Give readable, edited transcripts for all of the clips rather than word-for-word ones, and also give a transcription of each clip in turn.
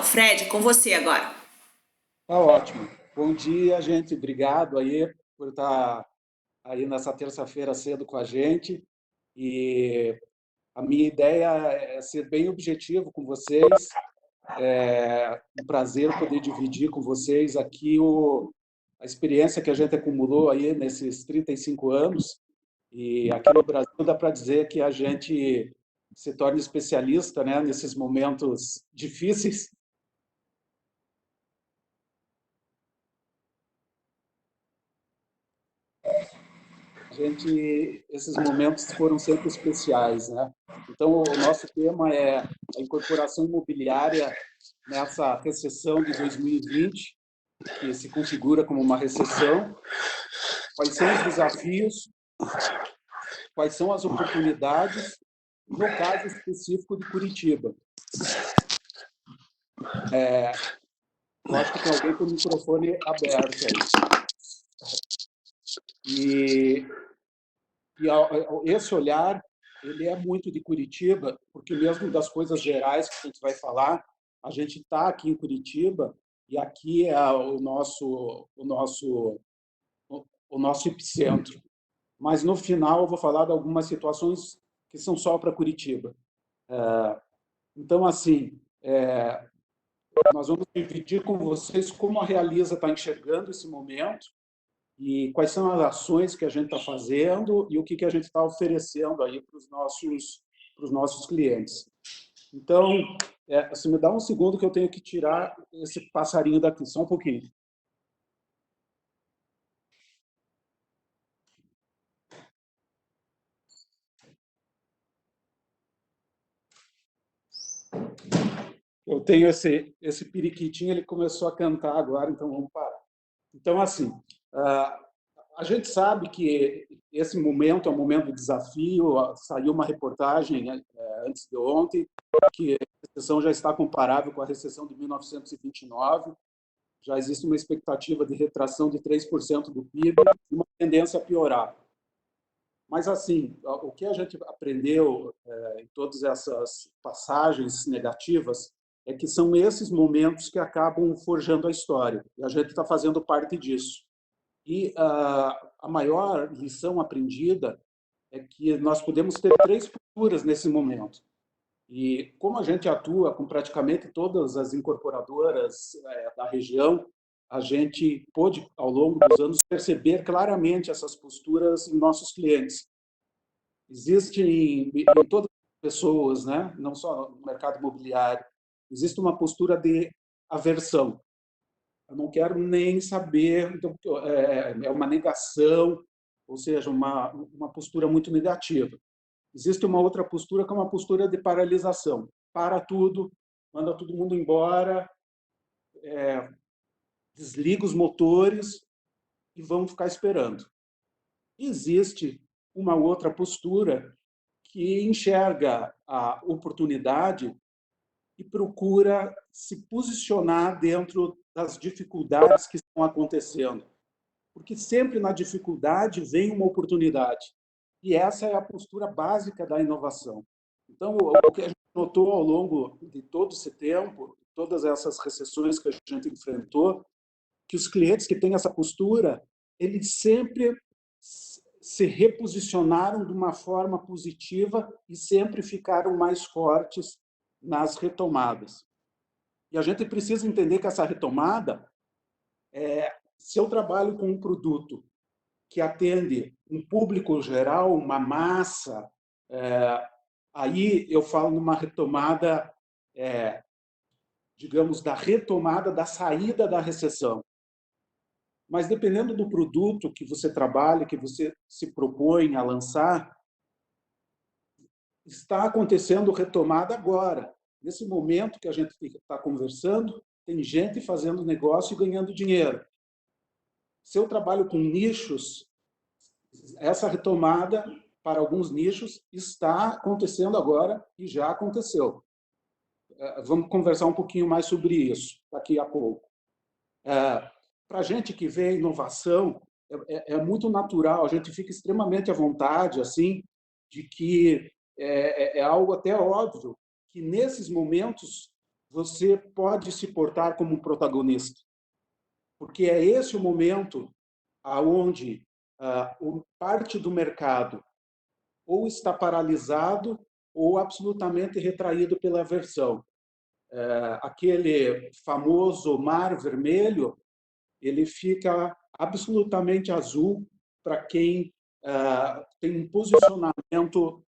Fred, com você agora. Tá ótimo. Bom dia, gente. Obrigado aí por estar aí nessa terça-feira cedo com a gente. E a minha ideia é ser bem objetivo com vocês. É um prazer poder dividir com vocês aqui a experiência que a gente acumulou aí nesses 35 anos. E aqui no Brasil dá para dizer que a gente se torna especialista, né, nesses momentos difíceis. Esses momentos foram sempre especiais, né? Então, o nosso tema é a incorporação imobiliária nessa recessão de 2020, que se configura como uma recessão. Quais são os desafios? Quais são as oportunidades? No caso específico de Curitiba. Eu acho que tem alguém com o microfone aberto aí. E esse olhar, ele é muito de Curitiba, porque mesmo das coisas gerais que a gente vai falar, a gente está aqui em Curitiba e aqui é o nosso epicentro. Mas no final eu vou falar de algumas situações que são só para Curitiba. Então, assim, nós vamos dividir com vocês como a Realiza está enxergando esse momento e quais são as ações que a gente está fazendo e o que a gente está oferecendo aí para os nossos clientes. Então, se me dá um segundo que eu tenho que tirar esse passarinho daqui, só um pouquinho. Eu tenho esse periquitinho, ele começou a cantar agora, então vamos parar. Então, assim, a gente sabe que esse momento é um momento de desafio. Saiu uma reportagem antes de ontem que a recessão já está comparável com a recessão de 1929. Já existe uma expectativa de retração de 3% do PIB e uma tendência a piorar. Mas, assim, o que a gente aprendeu em todas essas passagens negativas é que são esses momentos que acabam forjando a história. E a gente está fazendo parte disso. E a maior lição aprendida é que nós podemos ter três posturas nesse momento. E como a gente atua com praticamente todas as incorporadoras da região, a gente pôde, ao longo dos anos, perceber claramente essas posturas em nossos clientes. Existe em todas as pessoas, né? Não só no mercado imobiliário, existe uma postura de aversão. Eu não quero nem saber, então, é uma negação, ou seja, uma postura muito negativa. Existe uma outra postura que é uma postura de paralisação. Para tudo, manda todo mundo embora, desliga os motores e vamos ficar esperando. Existe uma outra postura que enxerga a oportunidade e procura se posicionar dentro das dificuldades que estão acontecendo. Porque sempre na dificuldade vem uma oportunidade. E essa é a postura básica da inovação. Então, o que a gente notou ao longo de todo esse tempo, todas essas recessões que a gente enfrentou, que os clientes que têm essa postura, eles sempre se reposicionaram de uma forma positiva e sempre ficaram mais fortes nas retomadas. E a gente precisa entender que essa retomada, se eu trabalho com um produto que atende um público geral, uma massa, aí eu falo numa retomada, digamos, da retomada da saída da recessão. Mas dependendo do produto que você trabalha, que você se propõe a lançar, está acontecendo retomada agora. Nesse momento que a gente está conversando, tem gente fazendo negócio e ganhando dinheiro. Se eu trabalho com nichos, essa retomada para alguns nichos está acontecendo agora e já aconteceu. Vamos conversar um pouquinho mais sobre isso daqui a pouco. Para a gente que vê a inovação, é muito natural, a gente fica extremamente à vontade, assim, de que é algo até óbvio que nesses momentos você pode se portar como um protagonista, porque é esse o momento aonde parte do mercado ou está paralisado ou absolutamente retraído pela aversão. Aquele famoso mar vermelho, ele fica absolutamente azul para quem tem um posicionamento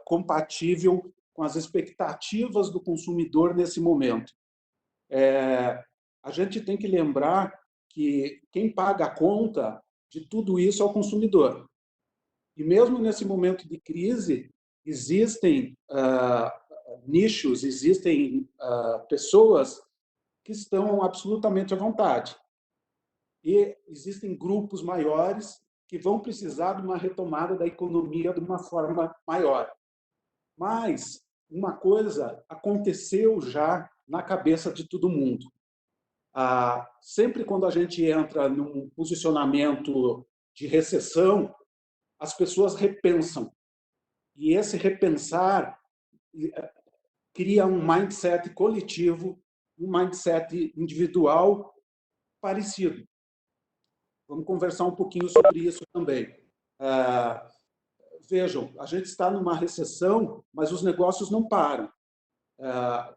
compatível com as expectativas do consumidor nesse momento. A gente tem que lembrar que quem paga a conta de tudo isso é o consumidor. E mesmo nesse momento de crise, existem nichos, existem pessoas que estão absolutamente à vontade. E existem grupos maiores que vão precisar de uma retomada da economia de uma forma maior. Mas uma coisa aconteceu já na cabeça de todo mundo. Sempre quando a gente entra num posicionamento de recessão, as pessoas repensam. E esse repensar cria um mindset coletivo, um mindset individual parecido. Vamos conversar um pouquinho sobre isso também. Vejam, a gente está numa recessão, mas os negócios não param.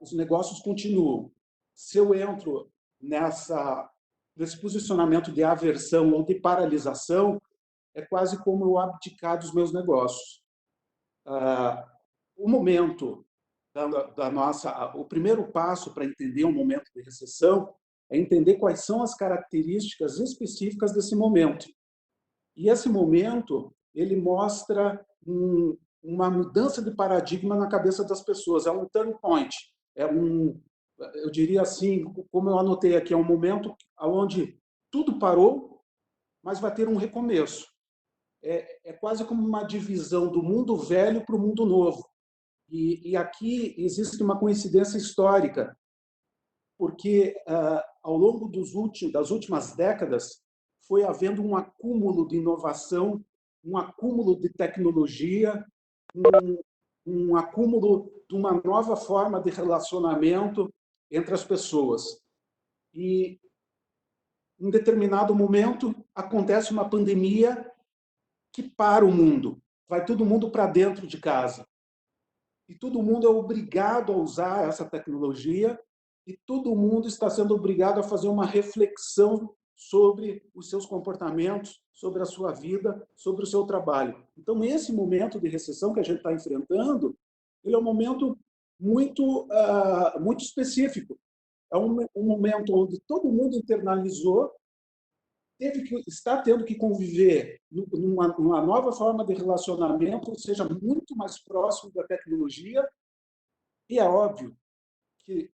Os negócios continuam. Se eu entro nesse posicionamento de aversão ou de paralisação, é quase como eu abdicar dos meus negócios. O momento o primeiro passo para entender um momento de recessão é entender quais são as características específicas desse momento. E esse momento, ele mostra uma mudança de paradigma na cabeça das pessoas. É um turn point. Eu diria assim, como eu anotei aqui, é um momento onde tudo parou, mas vai ter um recomeço. É quase como uma divisão do mundo velho para o mundo novo. E aqui existe uma coincidência histórica, porque ao longo das últimas décadas foi havendo um acúmulo de inovação, um acúmulo de tecnologia, um acúmulo de uma nova forma de relacionamento entre as pessoas. E, em determinado momento, acontece uma pandemia que para o mundo, vai todo mundo para dentro de casa. E todo mundo é obrigado a usar essa tecnologia e todo mundo está sendo obrigado a fazer uma reflexão sobre os seus comportamentos, sobre a sua vida, sobre o seu trabalho. Então, esse momento de recessão que a gente está enfrentando, ele é um momento muito específico. É um momento onde todo mundo internalizou, está tendo que conviver numa nova forma de relacionamento, ou seja, muito mais próximo da tecnologia. E é óbvio que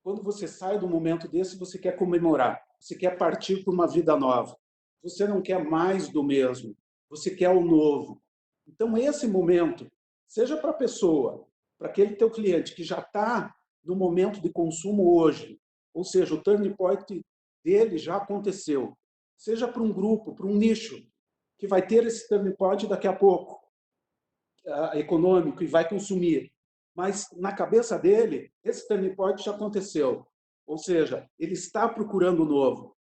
quando você sai do momento desse, você quer comemorar, você quer partir para uma vida nova. Você não quer mais do mesmo, você quer o novo. Então, esse momento, seja para a pessoa, para aquele teu cliente que já está no momento de consumo hoje, ou seja, o turning point dele já aconteceu, seja para um grupo, para um nicho, que vai ter esse turning point daqui a pouco, econômico, e vai consumir. Mas, na cabeça dele, esse turning point já aconteceu. Ou seja, ele está procurando o novo.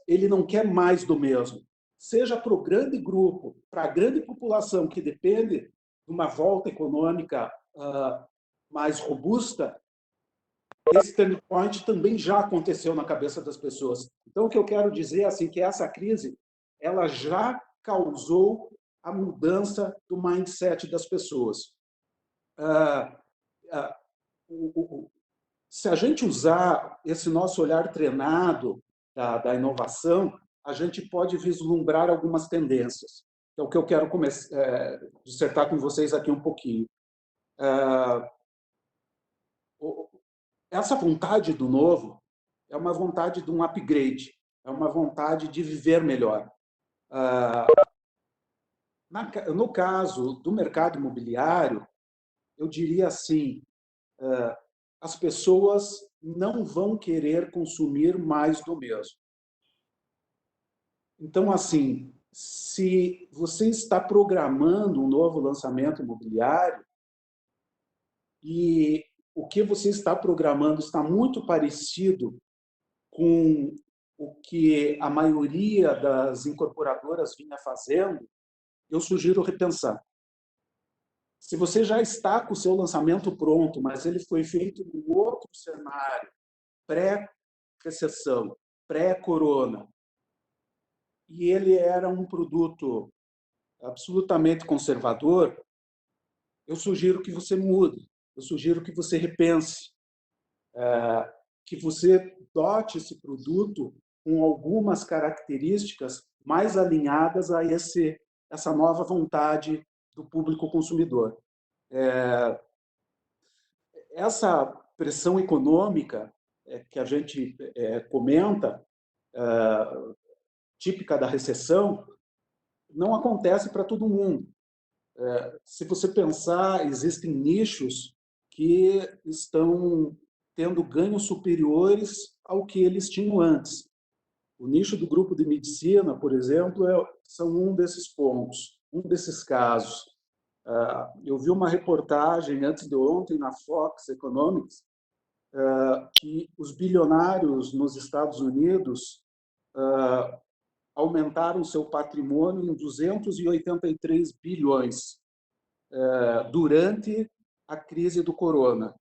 Ele não quer mais do mesmo. Seja para o grande grupo, para a grande população que depende de uma volta econômica mais robusta, esse turning point também já aconteceu na cabeça das pessoas. Então, o que eu quero dizer é assim, que essa crise ela já causou a mudança do mindset das pessoas. Se a gente usar esse nosso olhar treinado da inovação, a gente pode vislumbrar algumas tendências. É o que eu quero dissertar com vocês aqui um pouquinho. Essa vontade do novo é uma vontade de um upgrade, é uma vontade de viver melhor. No caso do mercado imobiliário, eu diria assim, as pessoas não vão querer consumir mais do mesmo. Então, assim, se você está programando um novo lançamento imobiliário e o que você está programando está muito parecido com o que a maioria das incorporadoras vinha fazendo, eu sugiro repensar. Se você já está com o seu lançamento pronto, mas ele foi feito em outro cenário, pré-recessão, pré-corona, e ele era um produto absolutamente conservador, eu sugiro que você mude, eu sugiro que você repense, que você dote esse produto com algumas características mais alinhadas a essa nova vontade do público consumidor. Essa pressão econômica que a gente comenta, típica da recessão, não acontece para todo mundo. Se você pensar, existem nichos que estão tendo ganhos superiores ao que eles tinham antes. O nicho do grupo de medicina, por exemplo, são um desses pontos, um desses casos. Eu vi uma reportagem antes de ontem na Fox Economics que os bilionários nos Estados Unidos aumentaram seu patrimônio em 283 bilhões durante a crise do corona.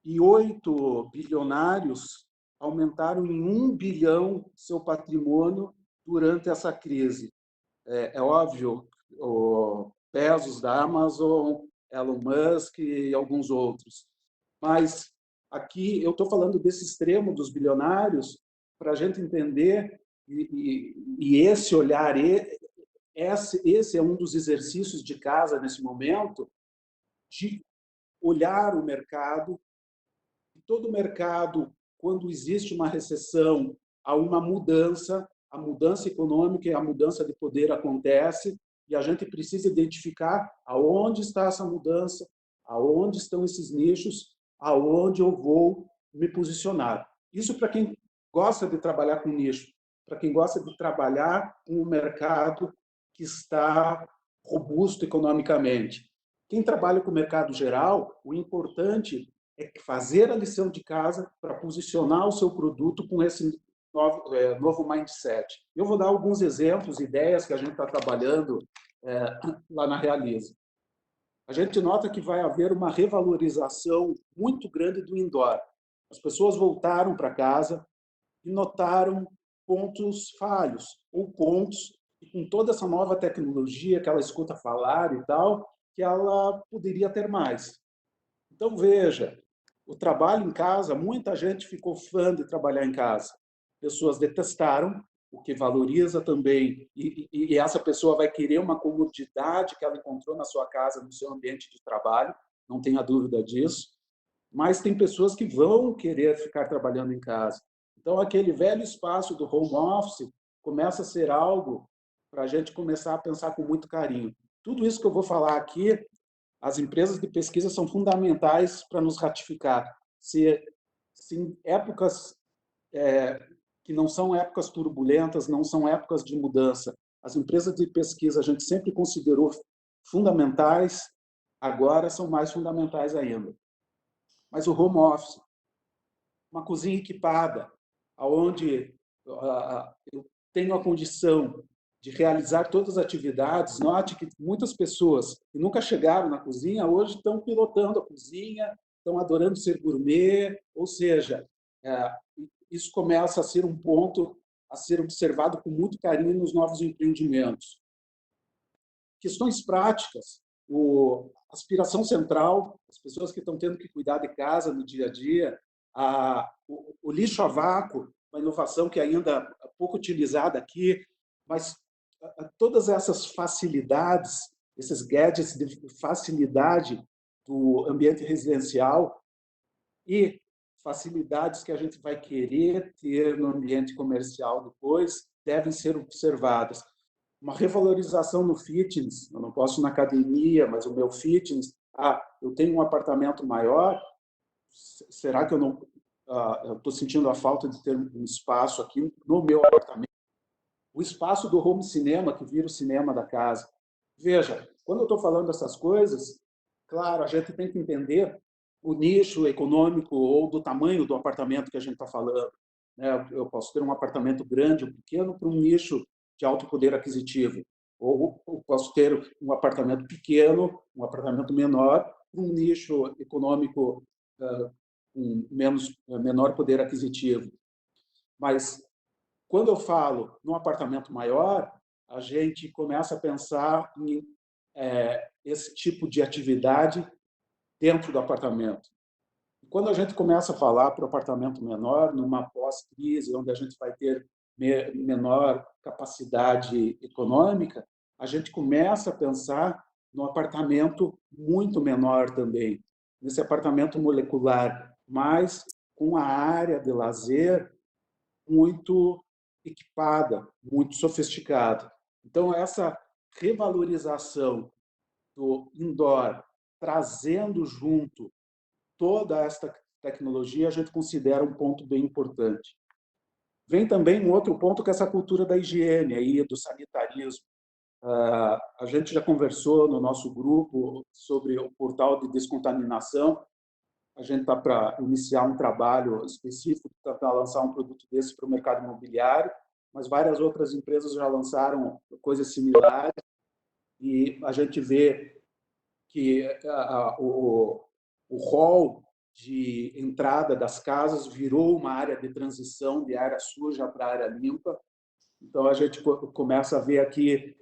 E 8 bilionários aumentaram em 1 bilhão seu patrimônio durante essa crise. É óbvio, o Bezos da Amazon, Elon Musk e alguns outros. Mas aqui eu estou falando desse extremo dos bilionários para a gente entender, e esse olhar, esse é um dos exercícios de casa nesse momento, de olhar o mercado. E todo mercado, quando existe uma recessão, há uma mudança, a mudança econômica e a mudança de poder acontece, e a gente precisa identificar aonde está essa mudança, aonde estão esses nichos, aonde eu vou me posicionar. Isso para quem gosta de trabalhar com nicho, para quem gosta de trabalhar com um mercado que está robusto economicamente. Quem trabalha com o mercado geral, o importante é fazer a lição de casa para posicionar o seu produto com esse novo mindset. Eu vou dar alguns exemplos, ideias que a gente está trabalhando lá na Realiza. A gente nota que vai haver uma revalorização muito grande do indoor. As pessoas voltaram para casa e notaram pontos falhos, ou pontos que, com toda essa nova tecnologia que ela escuta falar e tal, que ela poderia ter mais. Então, veja, o trabalho em casa, muita gente ficou fã de trabalhar em casa. Pessoas detestaram, o que valoriza também, e essa pessoa vai querer uma comodidade que ela encontrou na sua casa, no seu ambiente de trabalho, não tenha dúvida disso. Mas tem pessoas que vão querer ficar trabalhando em casa. Então, aquele velho espaço do home office começa a ser algo para a gente começar a pensar com muito carinho. Tudo isso que eu vou falar aqui, as empresas de pesquisa são fundamentais para nos ratificar. Se em épocas que não são épocas turbulentas, não são épocas de mudança, as empresas de pesquisa a gente sempre considerou fundamentais, agora são mais fundamentais ainda. Mas o home office, uma cozinha equipada, onde eu tenho a condição de realizar todas as atividades. Note que muitas pessoas que nunca chegaram na cozinha hoje estão pilotando a cozinha, estão adorando ser gourmet, ou seja, isso começa a ser um ponto a ser observado com muito carinho nos novos empreendimentos. Questões práticas, aspiração central, as pessoas que estão tendo que cuidar de casa no dia a dia, o lixo a vácuo, uma inovação que ainda é pouco utilizada aqui, mas todas essas facilidades, esses gadgets de facilidade do ambiente residencial e facilidades que a gente vai querer ter no ambiente comercial depois, devem ser observadas. Uma revalorização no fitness, eu não posso ir na academia, mas o meu fitness, eu tenho um apartamento maior, será que eu não estou sentindo a falta de ter um espaço aqui no meu apartamento? O espaço do home cinema, que vira o cinema da casa. Veja, quando eu estou falando essas coisas, claro, a gente tem que entender o nicho econômico ou do tamanho do apartamento que a gente está falando, né? Eu posso ter um apartamento grande ou pequeno para um nicho de alto poder aquisitivo, ou posso ter um apartamento pequeno, um apartamento menor, para um nicho econômico com menor poder aquisitivo. Mas quando eu falo num apartamento maior, a gente começa a pensar em esse tipo de atividade dentro do apartamento. Quando a gente começa a falar para o apartamento menor, numa pós-crise, onde a gente vai ter menor capacidade econômica, a gente começa a pensar no apartamento muito menor também, nesse apartamento molecular, mas com a área de lazer muito equipada, muito sofisticada. Então, essa revalorização do indoor, trazendo junto toda esta tecnologia, a gente considera um ponto bem importante. Vem também um outro ponto, que é essa cultura da higiene, aí, do sanitarismo. A gente já conversou no nosso grupo sobre o portal de descontaminação. A gente está para iniciar um trabalho específico para lançar um produto desse para o mercado imobiliário, mas várias outras empresas já lançaram coisas similares e a gente vê que o hall de entrada das casas virou uma área de transição de área suja para área limpa. Então, a gente começa a ver aqui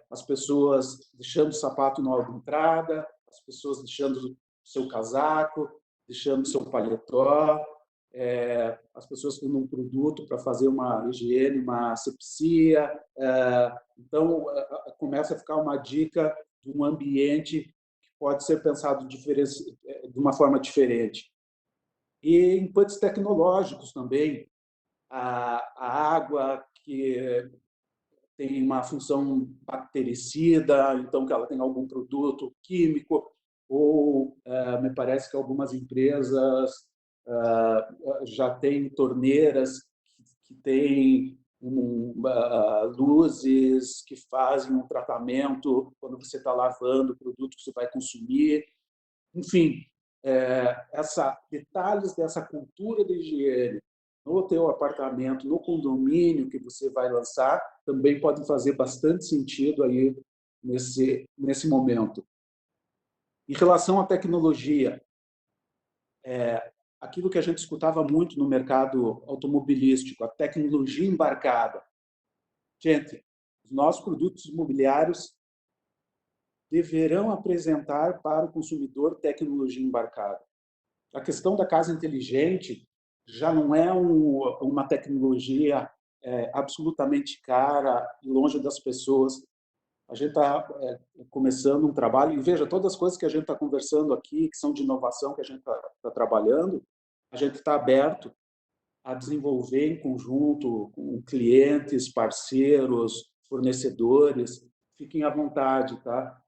as pessoas deixando o sapato na hora de entrada, as pessoas deixando o seu casaco, deixando o seu paletó, as pessoas tendo um produto para fazer uma higiene, uma asepsia. Então, começa a ficar uma dica de um ambiente que pode ser pensado de uma forma diferente. E inputs tecnológicos também, a água que tem uma função bactericida, então que ela tem algum produto químico, ou me parece que algumas empresas já têm torneiras que têm luzes que fazem um tratamento quando você está lavando o produto que você vai consumir. Enfim, detalhes dessa cultura de higiene no teu apartamento, no condomínio que você vai lançar, também podem fazer bastante sentido aí nesse momento. Em relação à tecnologia, aquilo que a gente escutava muito no mercado automobilístico, a tecnologia embarcada. Gente, os nossos produtos imobiliários deverão apresentar para o consumidor tecnologia embarcada. A questão da casa inteligente já não é uma tecnologia absolutamente cara e longe das pessoas. A gente está começando um trabalho, e veja, todas as coisas que a gente está conversando aqui, que são de inovação, que a gente está trabalhando, a gente está aberto a desenvolver em conjunto com clientes, parceiros, fornecedores. Fiquem à vontade, tá?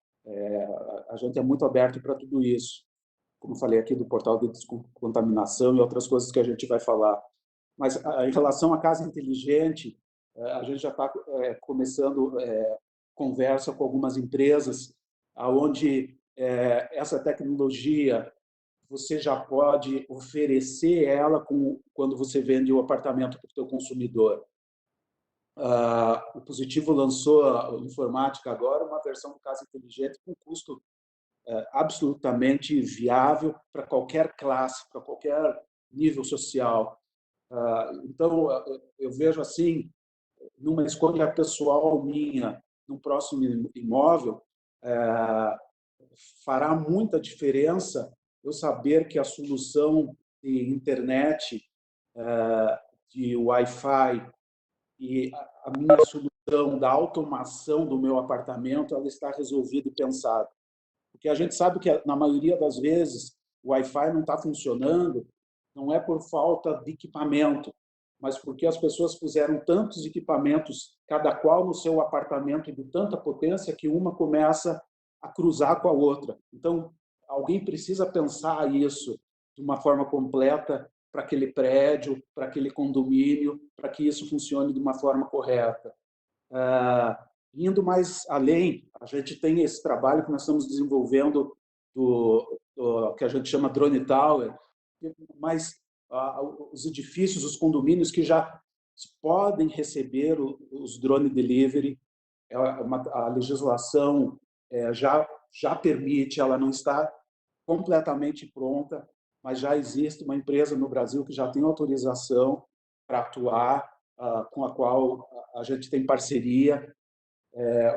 A gente é muito aberto para tudo isso, como falei aqui do portal de descontaminação e outras coisas que a gente vai falar. Mas em relação à casa inteligente, a gente já está começando conversa com algumas empresas onde essa tecnologia você já pode oferecer ela quando você vende o apartamento para o seu consumidor. O Positivo lançou a informática agora, uma versão do Casa Inteligente com custo absolutamente viável para qualquer classe, para qualquer nível social. Então, eu vejo assim, numa escolha pessoal minha, num próximo imóvel, fará muita diferença eu saber que a solução de internet, de Wi-Fi e a minha solução da automação do meu apartamento, ela está resolvida e pensada. Porque a gente sabe que, na maioria das vezes, o Wi-Fi não está funcionando, não é por falta de equipamento, mas porque as pessoas puseram tantos equipamentos, cada qual no seu apartamento, de tanta potência, que uma começa a cruzar com a outra. Então, alguém precisa pensar isso de uma forma completa para aquele prédio, para aquele condomínio, para que isso funcione de uma forma correta. Indo mais além, a gente tem esse trabalho que nós estamos desenvolvendo que a gente chama Drone Tower, mas os edifícios, os condomínios que já podem receber os drone delivery, a legislação já permite, ela não está completamente pronta, mas já existe uma empresa no Brasil que já tem autorização para atuar, com a qual a gente tem parceria.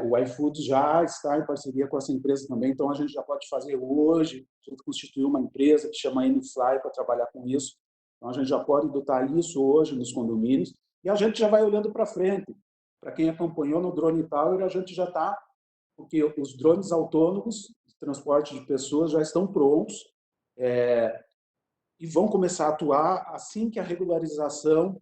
O iFood já está em parceria com essa empresa também, então a gente já pode fazer hoje, a gente constituiu uma empresa que chama Anyfly para trabalhar com isso, então a gente já pode adotar isso hoje nos condomínios, e a gente já vai olhando para frente. Para quem acompanhou no Drone Tower, a gente já está, porque os drones autônomos de transporte de pessoas já estão prontos, e vão começar a atuar assim que a regularização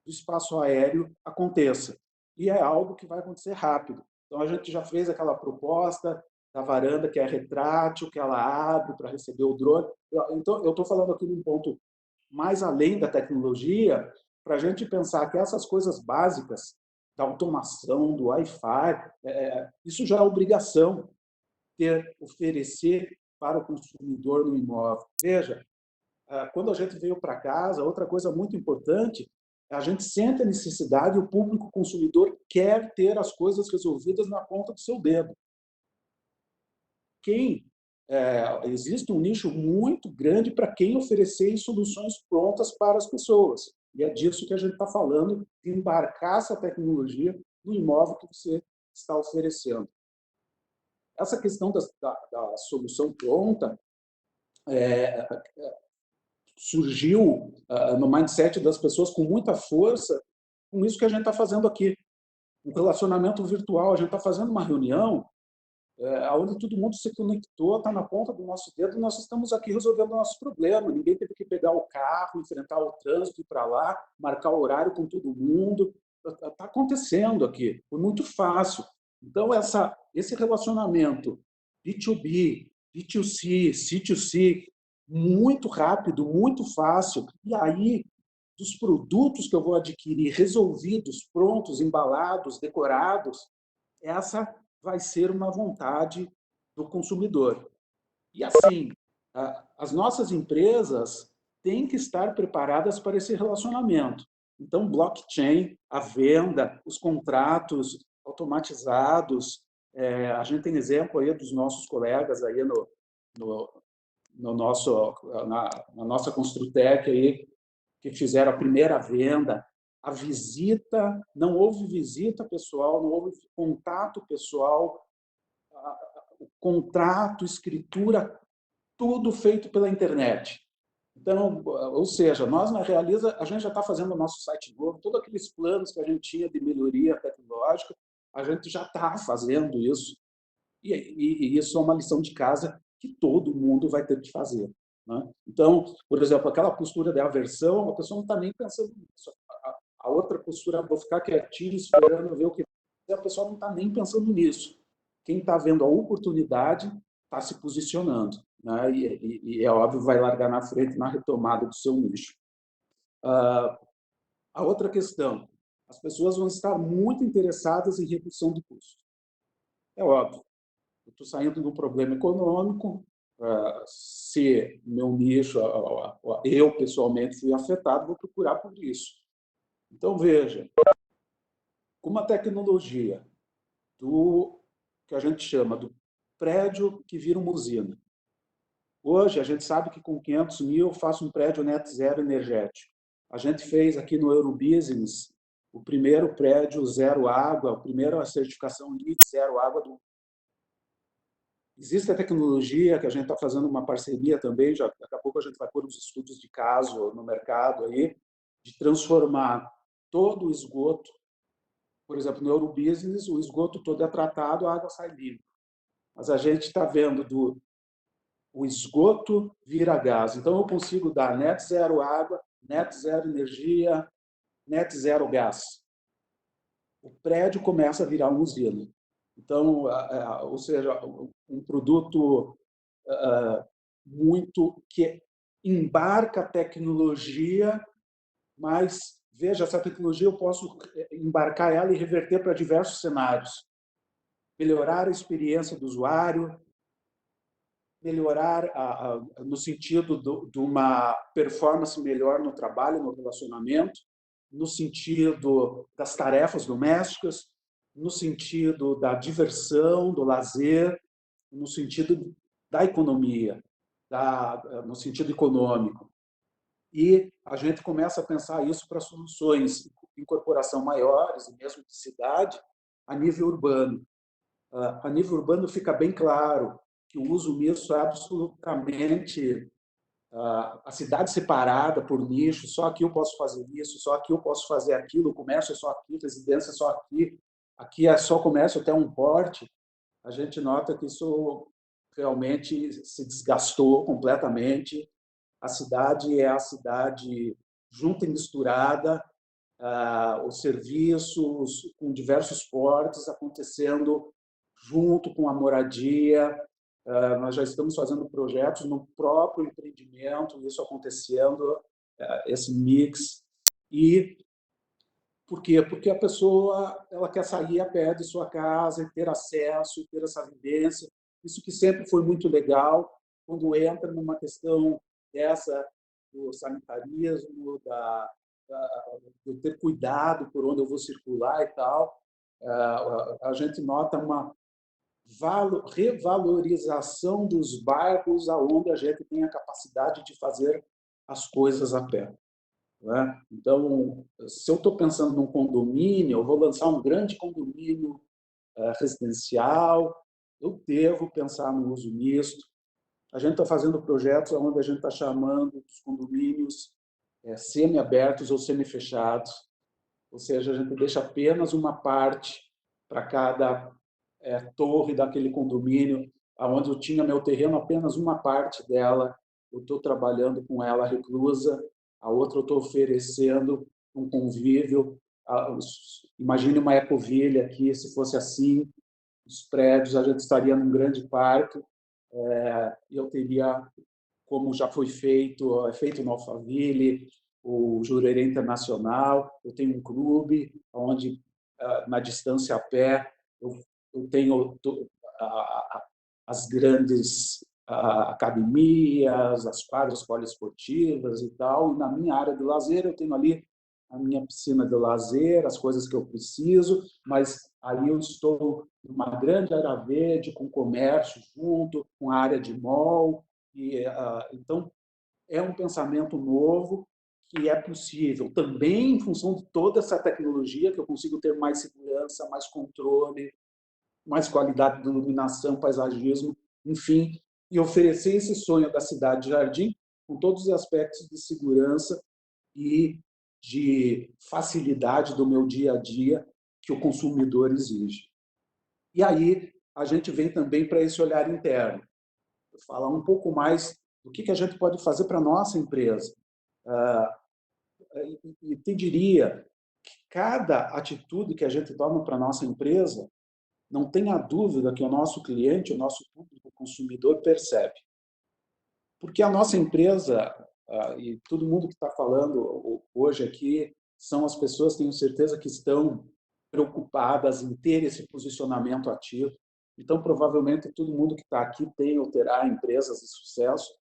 do espaço aéreo aconteça. E é algo que vai acontecer rápido. Então, a gente já fez aquela proposta da varanda que é retrátil, que ela abre para receber o drone. Então, eu estou falando aqui num ponto mais além da tecnologia, para a gente pensar que essas coisas básicas da automação, do Wi-Fi, isso já é obrigação ter, oferecer para o consumidor no imóvel. Veja, quando a gente veio para casa, outra coisa muito importante, a gente sente a necessidade, o público consumidor quer ter as coisas resolvidas na ponta do seu dedo. Existe um nicho muito grande para quem oferecer soluções prontas para as pessoas. E é disso que a gente está falando, de embarcar essa tecnologia no imóvel que você está oferecendo. Essa questão da solução pronta surgiu no mindset das pessoas com muita força, com isso que a gente está fazendo aqui. Um relacionamento virtual, a gente está fazendo uma reunião onde todo mundo se conectou, está na ponta do nosso dedo, e nós estamos aqui resolvendo o nosso problema. Ninguém teve que pegar o carro, enfrentar o trânsito, ir para lá, marcar o horário com todo mundo. Está acontecendo aqui, foi muito fácil. Então, esse relacionamento B2B, B2C, C2C, muito rápido, muito fácil, e aí, dos produtos que eu vou adquirir resolvidos, prontos, embalados, decorados, essa vai ser uma vontade do consumidor. E assim, as nossas empresas têm que estar preparadas para esse relacionamento. Então, blockchain, a venda, os contratos automatizados, a gente tem exemplo aí dos nossos colegas aí no nosso, na nossa Construtec aí, que fizeram a primeira venda. A visita, não houve visita pessoal, não houve contato pessoal, o contrato, escritura, tudo feito pela internet. Então, ou seja, nós na Realiza, a gente já está fazendo o nosso site novo, todos aqueles planos que a gente tinha de melhoria tecnológica, a gente já está fazendo isso. E isso é uma lição de casa que todo mundo vai ter que fazer. Né? Então, por exemplo, aquela postura de aversão, a pessoa não está nem pensando nisso. A outra postura, vou ficar quietinho, esperando ver o que... A pessoa não está nem pensando nisso. Quem está vendo a oportunidade está se posicionando. Né? E é óbvio, vai largar na frente na retomada do seu nicho. A outra questão, as pessoas vão estar muito interessadas em redução de custo. É óbvio. Eu estou saindo do problema econômico, se meu nicho, eu pessoalmente fui afetado, vou procurar por isso. Então, veja, com uma tecnologia do que a gente chama do prédio que vira uma usina. Hoje, a gente sabe que com 500 mil eu faço um prédio net zero energético. A gente fez aqui no Eurobusiness o primeiro prédio zero água, a primeira certificação LEED zero água do... Existe a tecnologia, que a gente está fazendo uma parceria também, já, daqui a pouco a gente vai pôr uns estudos de caso no mercado aí, de transformar todo o esgoto, por exemplo, no Eurobusiness, o esgoto todo é tratado, a água sai limpa. Mas a gente está vendo o esgoto vira gás. Então, eu consigo dar net zero água, net zero energia, net zero gás. O prédio começa a virar uma usina. Então, ou seja, um produto muito que embarca a tecnologia, mas, veja, essa tecnologia eu posso embarcar ela e reverter para diversos cenários. Melhorar a experiência do usuário, melhorar no sentido de uma performance melhor no trabalho, no relacionamento, no sentido das tarefas domésticas, no sentido da diversão, do lazer, no sentido da economia, no sentido econômico. E a gente começa a pensar isso para soluções de incorporação maiores, e mesmo de cidade, a nível urbano. A nível urbano fica bem claro que o uso misto é absolutamente a cidade separada por nicho, só aqui eu posso fazer isso, só aqui eu posso fazer aquilo, o comércio é só aqui, residência é só aqui, aqui é só comércio até um porte. A gente nota que isso realmente se desgastou completamente. A cidade é a cidade junta e misturada, os serviços com diversos portes acontecendo junto com a moradia. Nós já estamos fazendo projetos no próprio empreendimento, isso acontecendo, esse mix. E por quê? Porque a pessoa ela quer sair a pé de sua casa e ter acesso, ter essa vivência. Isso que sempre foi muito legal, quando entra numa questão dessa, do sanitarismo, de eu ter cuidado por onde eu vou circular e tal, a gente nota uma revalorização dos bairros aonde a gente tem a capacidade de fazer as coisas a pé. Né? Então, se eu estou pensando num condomínio, eu vou lançar um grande condomínio residencial, eu devo pensar no uso misto. A gente está fazendo projetos onde a gente está chamando os condomínios semi-abertos ou semi-fechados, ou seja, a gente deixa apenas uma parte para cada torre daquele condomínio, onde eu tinha meu terreno, apenas uma parte dela, eu estou trabalhando com ela reclusa, a outra eu estou oferecendo um convívio. Imagine uma ecovila aqui, se fosse assim, os prédios, a gente estaria num grande parque, e eu teria, como já foi feito, é feito no Alphaville, o Jurerê Internacional, eu tenho um clube onde, na distância a pé, eu tenho as grandes academias, as quadras poliesportivas e tal, e na minha área de lazer eu tenho ali a minha piscina de lazer, as coisas que eu preciso, mas aí eu estou numa grande área verde, com comércio junto, com a área de mall, e, então é um pensamento novo que é possível, também em função de toda essa tecnologia, que eu consigo ter mais segurança, mais controle, mais qualidade de iluminação, paisagismo, enfim, e oferecer esse sonho da cidade de jardim com todos os aspectos de segurança e de facilidade do meu dia a dia que o consumidor exige. E aí a gente vem também para esse olhar interno, falar um pouco mais do que a gente pode fazer para a nossa empresa. E te diria que cada atitude que a gente toma para a nossa empresa, não tenha dúvida que o nosso cliente, o nosso público consumidor percebe. Porque a nossa empresa, e todo mundo que está falando hoje aqui, são as pessoas, tenho certeza, que estão preocupadas em ter esse posicionamento ativo. Então, provavelmente, todo mundo que está aqui tem ou terá empresas de sucesso,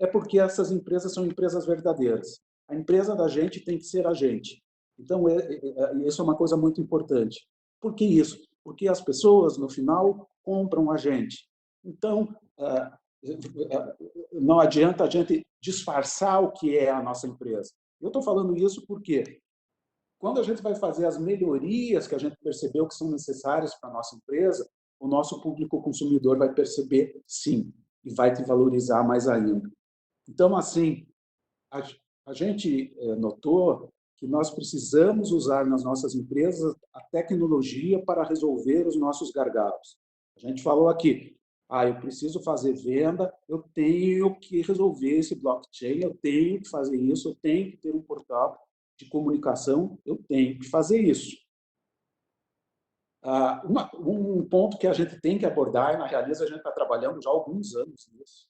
é porque essas empresas são empresas verdadeiras. A empresa da gente tem que ser a gente. Então, isso é uma coisa muito importante. Por que isso? Porque as pessoas, no final, compram a gente. Então, não adianta a gente disfarçar o que é a nossa empresa. Eu estou falando isso porque, quando a gente vai fazer as melhorias que a gente percebeu que são necessárias para a nossa empresa, o nosso público consumidor vai perceber sim, e vai te valorizar mais ainda. Então, assim, a gente notou que nós precisamos usar nas nossas empresas a tecnologia para resolver os nossos gargalos. A gente falou aqui, eu preciso fazer venda, eu tenho que resolver esse blockchain, eu tenho que fazer isso, eu tenho que ter um portal de comunicação, eu tenho que fazer isso. Um ponto que a gente tem que abordar, e na realidade a gente está trabalhando já há alguns anos nisso,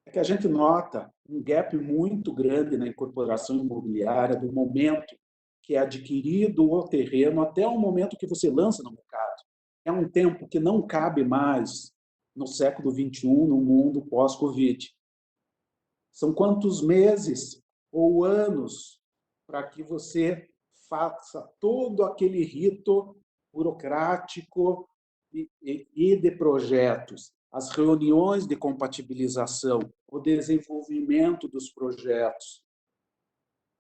é que a gente nota um gap muito grande na incorporação imobiliária do momento que é adquirido o terreno até o momento que você lança no mercado. É um tempo que não cabe mais no século XXI, no mundo pós-Covid? São quantos meses ou anos para que você faça todo aquele rito burocrático e de projetos, as reuniões de compatibilização, o desenvolvimento dos projetos.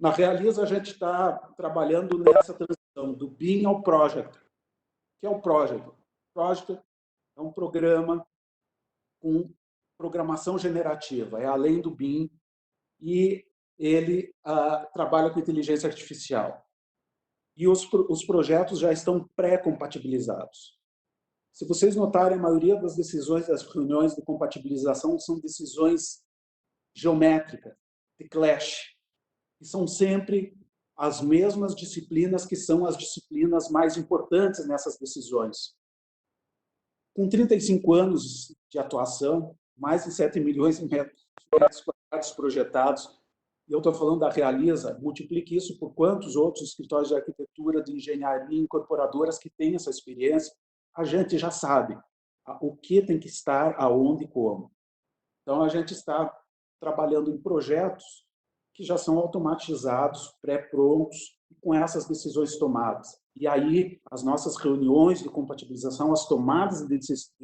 Na Realiza, a gente está trabalhando nessa transição do BIM ao Project. O que é o Project? O Project é um programa com programação generativa, é além do BIM, e ele trabalha com inteligência artificial. E os projetos já estão pré-compatibilizados. Se vocês notarem, a maioria das decisões das reuniões de compatibilização são decisões geométricas, de clash, e são sempre as mesmas disciplinas que são as disciplinas mais importantes nessas decisões. Com 35 anos de atuação, mais de 7 milhões de metros quadrados projetados, e eu estou falando da Realiza, multiplique isso por quantos outros escritórios de arquitetura, de engenharia, incorporadoras que têm essa experiência, a gente já sabe o que tem que estar, aonde e como. Então, a gente está trabalhando em projetos que já são automatizados, pré-prontos, com essas decisões tomadas. E aí, as nossas reuniões de compatibilização, as tomadas de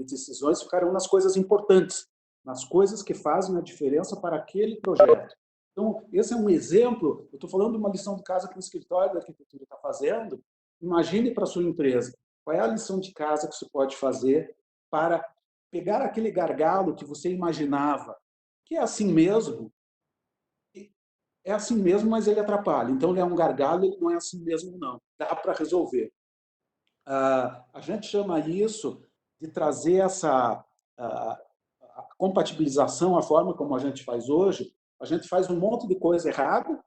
decisões ficarão nas coisas importantes, nas coisas que fazem a diferença para aquele projeto. Então, esse é um exemplo, eu estou falando de uma lição de casa que o escritório da arquitetura está fazendo. Imagine para a sua empresa, qual é a lição de casa que você pode fazer para pegar aquele gargalo que você imaginava, que é assim mesmo, mas ele atrapalha. Então, ele é um gargalo, ele não é assim mesmo, não. Dá para resolver. A gente chama isso de trazer essa a compatibilização, a forma como a gente faz hoje. A gente faz um monte de coisa errada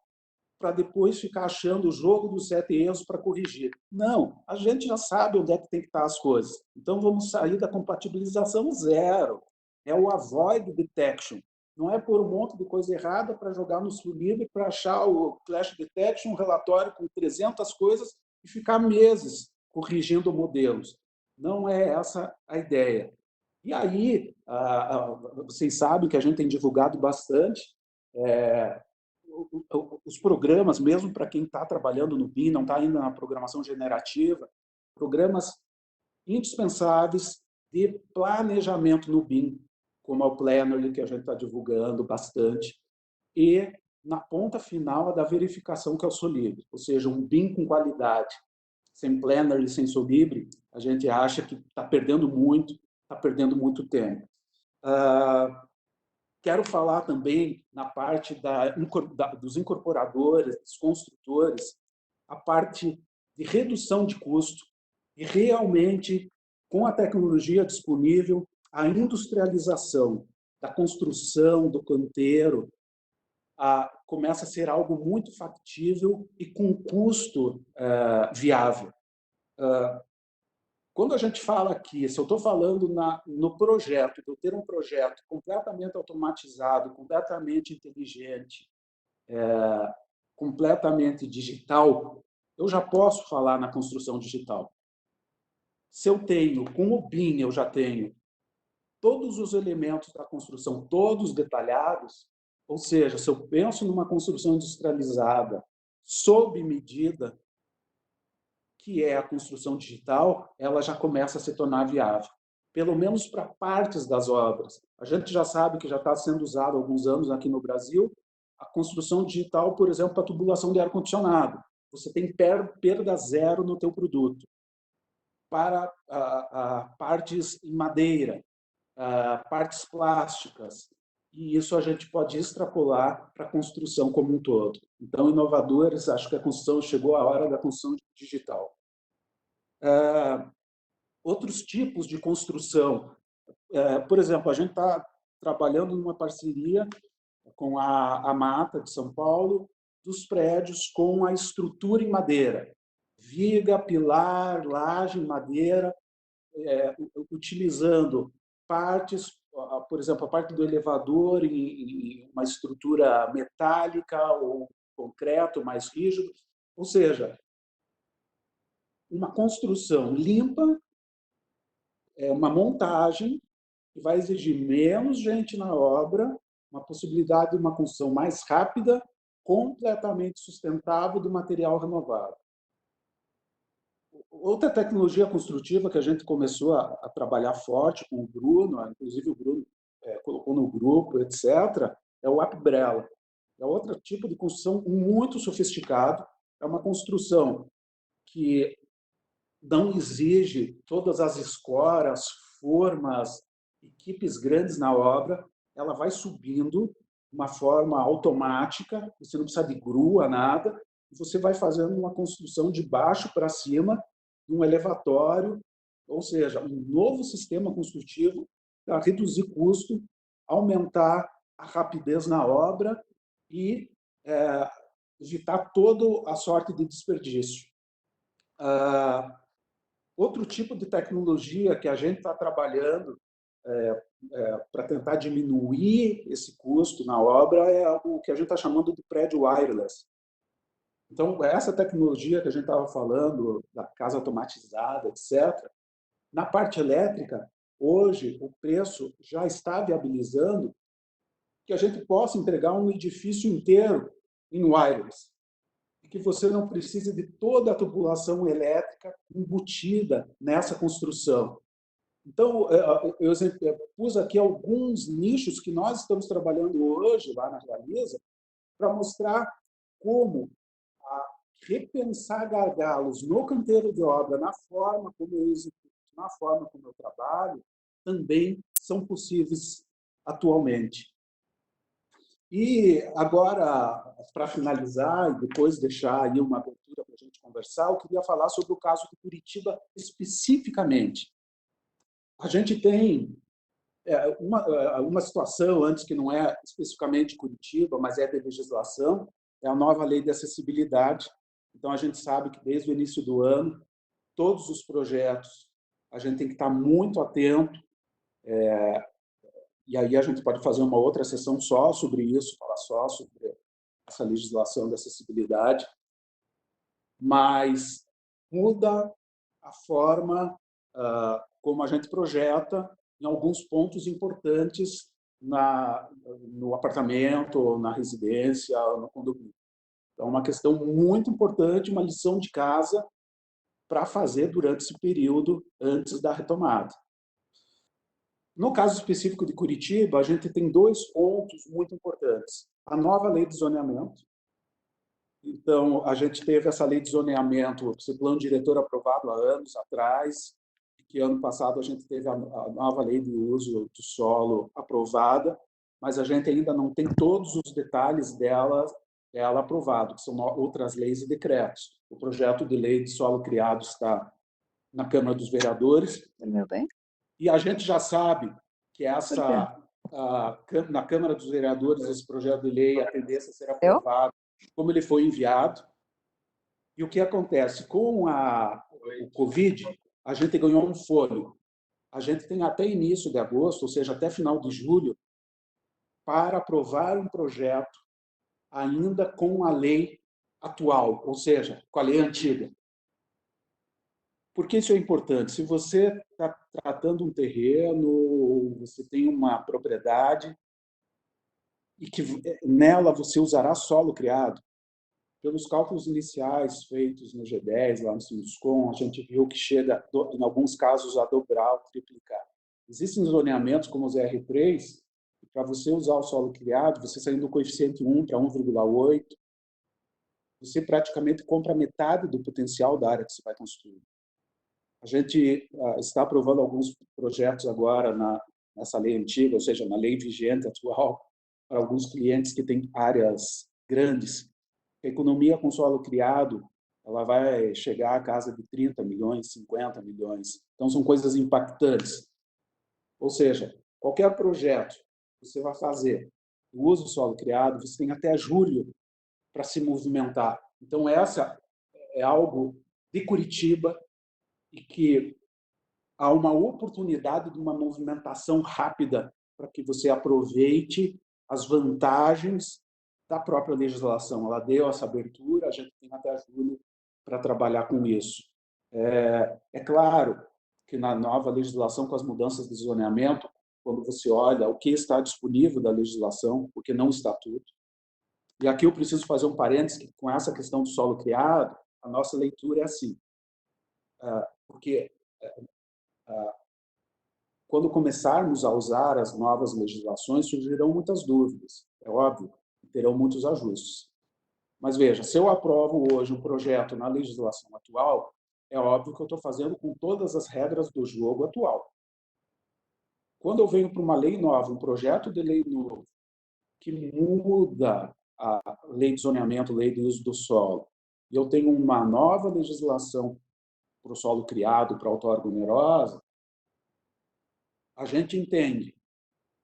para depois ficar achando o jogo dos 7 erros para corrigir. Não, a gente já sabe onde é que tem que estar as coisas. Então, vamos sair da compatibilização zero. É o avoid detection. Não é pôr um monte de coisa errada para jogar no livre para achar o clash detection, um relatório com 300 coisas e ficar meses corrigindo modelos. Não é essa a ideia. E aí, vocês sabem que a gente tem divulgado bastante, os programas, mesmo para quem está trabalhando no BIM, não está ainda na programação generativa, programas indispensáveis de planejamento no BIM, como é o Plannerly, que a gente está divulgando bastante, e na ponta final a da verificação, que é o Solibri, ou seja, um BIM com qualidade. Sem Plannerly, sem Solibri, a gente acha que está perdendo muito tempo. Quero falar também na parte dos incorporadores, dos construtores, a parte de redução de custo e realmente, com a tecnologia disponível, a industrialização da construção, do canteiro, começa a ser algo muito factível e com custo viável. Quando a gente fala aqui, se eu estou falando no projeto, de eu ter um projeto completamente automatizado, completamente inteligente, completamente digital, eu já posso falar na construção digital. Se eu tenho, com o BIM, eu já tenho todos os elementos da construção, todos detalhados, ou seja, se eu penso numa construção industrializada, sob medida, que é a construção digital, ela já começa a se tornar viável, pelo menos para partes das obras. A gente já sabe que já está sendo usado há alguns anos aqui no Brasil a construção digital, por exemplo, para tubulação de ar-condicionado. Você tem perda zero no teu produto. Para partes em madeira, partes plásticas, e isso a gente pode extrapolar para a construção como um todo. Então, inovadores, acho que a construção chegou a hora da construção digital. Outros tipos de construção. Por exemplo, a gente está trabalhando numa parceria com a Mata de São Paulo, dos prédios com a estrutura em madeira. Viga, pilar, laje em madeira, utilizando partes, por exemplo, a parte do elevador em uma estrutura metálica ou concreto mais rígido, ou seja, uma construção limpa, uma montagem e vai exigir menos gente na obra, uma possibilidade de uma construção mais rápida, completamente sustentável do material renovável. Outra tecnologia construtiva que a gente começou a trabalhar forte com o Bruno, inclusive o Bruno colocou no grupo, etc., é o AppBrella. É outro tipo de construção muito sofisticado, é uma construção que não exige todas as escoras, formas, equipes grandes na obra, ela vai subindo de uma forma automática, você não precisa de grua, nada, e você vai fazendo uma construção de baixo para cima, um elevatório, ou seja, um novo sistema construtivo para reduzir custo, aumentar a rapidez na obra e evitar toda a sorte de desperdício. Outro tipo de tecnologia que a gente está trabalhando para tentar diminuir esse custo na obra é o que a gente está chamando de prédio wireless. Então, essa tecnologia que a gente estava falando, da casa automatizada, etc., na parte elétrica, hoje, o preço já está viabilizando que a gente possa entregar um edifício inteiro em wireless, e que você não precise de toda a tubulação elétrica embutida nessa construção. Então, eu pus aqui alguns nichos que nós estamos trabalhando hoje lá na Realiza para mostrar como repensar gargalos no canteiro de obra, na forma como eu executo, na forma como eu trabalho, também são possíveis atualmente. E agora, para finalizar e depois deixar aí uma abertura para a gente conversar, eu queria falar sobre o caso de Curitiba especificamente. A gente tem uma situação, antes que não é especificamente Curitiba, mas é de legislação, é a nova lei de acessibilidade. Então, a gente sabe que desde o início do ano, todos os projetos, a gente tem que estar muito atento, e aí a gente pode fazer uma outra sessão só sobre isso, falar só sobre essa legislação de acessibilidade, mas muda a forma como a gente projeta em alguns pontos importantes no apartamento, na residência, no condomínio. Então, é uma questão muito importante, uma lição de casa para fazer durante esse período antes da retomada. No caso específico de Curitiba, a gente tem dois pontos muito importantes. A nova lei de zoneamento. Então, a gente teve essa lei de zoneamento, esse plano diretor aprovado há anos atrás, que ano passado a gente teve a nova lei de uso do solo aprovada, mas a gente ainda não tem todos os detalhes dela aprovado, que são outras leis e decretos. O projeto de lei de solo criado está na Câmara dos Vereadores. Meu bem? E a gente já sabe que na Câmara dos Vereadores esse projeto de lei, a tendência a ser aprovado como ele foi enviado. E o que acontece? Com o Covid, a gente ganhou um fôlego. A gente tem até início de agosto, ou seja, até final de julho, para aprovar um projeto ainda com a lei atual, ou seja, com a lei antiga. Por que isso é importante? Se você está tratando um terreno, você tem uma propriedade e que nela você usará solo criado, pelos cálculos iniciais feitos no G10, lá no Sinuscom, a gente viu que chega, em alguns casos, a dobrar ou triplicar. Existem zoneamentos como os R3, para você usar o solo criado, você saindo do coeficiente 1 para 1,8, você praticamente compra metade do potencial da área que você vai construir. A gente está aprovando alguns projetos agora nessa lei antiga, ou seja, na lei vigente atual, para alguns clientes que têm áreas grandes. A economia com solo criado, ela vai chegar à casa de 30 milhões, 50 milhões. Então, são coisas impactantes. Ou seja, qualquer projeto que você vai fazer, o uso do solo criado, você tem até julho para se movimentar. Então, essa é algo de Curitiba e que há uma oportunidade de uma movimentação rápida para que você aproveite as vantagens da própria legislação. Ela deu essa abertura, a gente tem até julho para trabalhar com isso. É claro que na nova legislação, com as mudanças de zoneamento, quando você olha o que está disponível da legislação, porque não está tudo. E aqui eu preciso fazer um parênteses que, com essa questão do solo criado, a nossa leitura é assim, porque quando começarmos a usar as novas legislações, surgirão muitas dúvidas, é óbvio, e terão muitos ajustes. Mas veja, se eu aprovo hoje um projeto na legislação atual, é óbvio que eu estou fazendo com todas as regras do jogo atual. Quando eu venho para uma lei nova, um projeto de lei novo, que muda a lei de zoneamento, lei de uso do solo, e eu tenho uma nova legislação para o solo criado, para a outorga onerosa, a gente entende,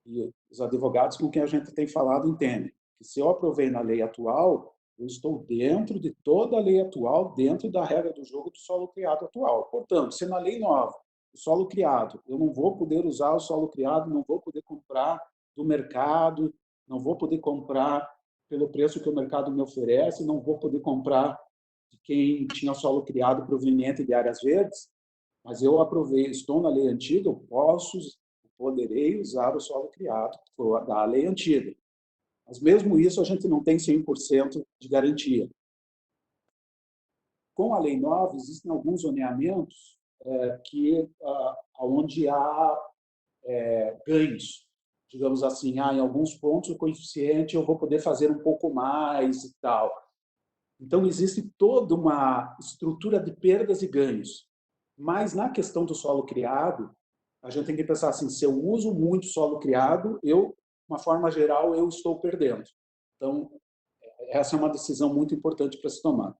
e os advogados com quem a gente tem falado entendem, que se eu aprovei na lei atual, eu estou dentro de toda a lei atual, dentro da regra do jogo do solo criado atual. Portanto, se na lei nova, o solo criado, eu não vou poder usar o solo criado, não vou poder comprar do mercado, não vou poder comprar pelo preço que o mercado me oferece, não vou poder comprar de quem tinha solo criado proveniente de áreas verdes, mas eu aprovei, estou na lei antiga, eu poderei usar o solo criado da lei antiga. Mas mesmo isso a gente não tem 100% de garantia. Com a lei nova, existem alguns zoneamentos onde há ganhos. Digamos assim, em alguns pontos o coeficiente eu vou poder fazer um pouco mais e tal. Então, existe toda uma estrutura de perdas e ganhos. Mas, na questão do solo criado, a gente tem que pensar assim, se eu uso muito solo criado, de uma forma geral, eu estou perdendo. Então, essa é uma decisão muito importante para se tomar.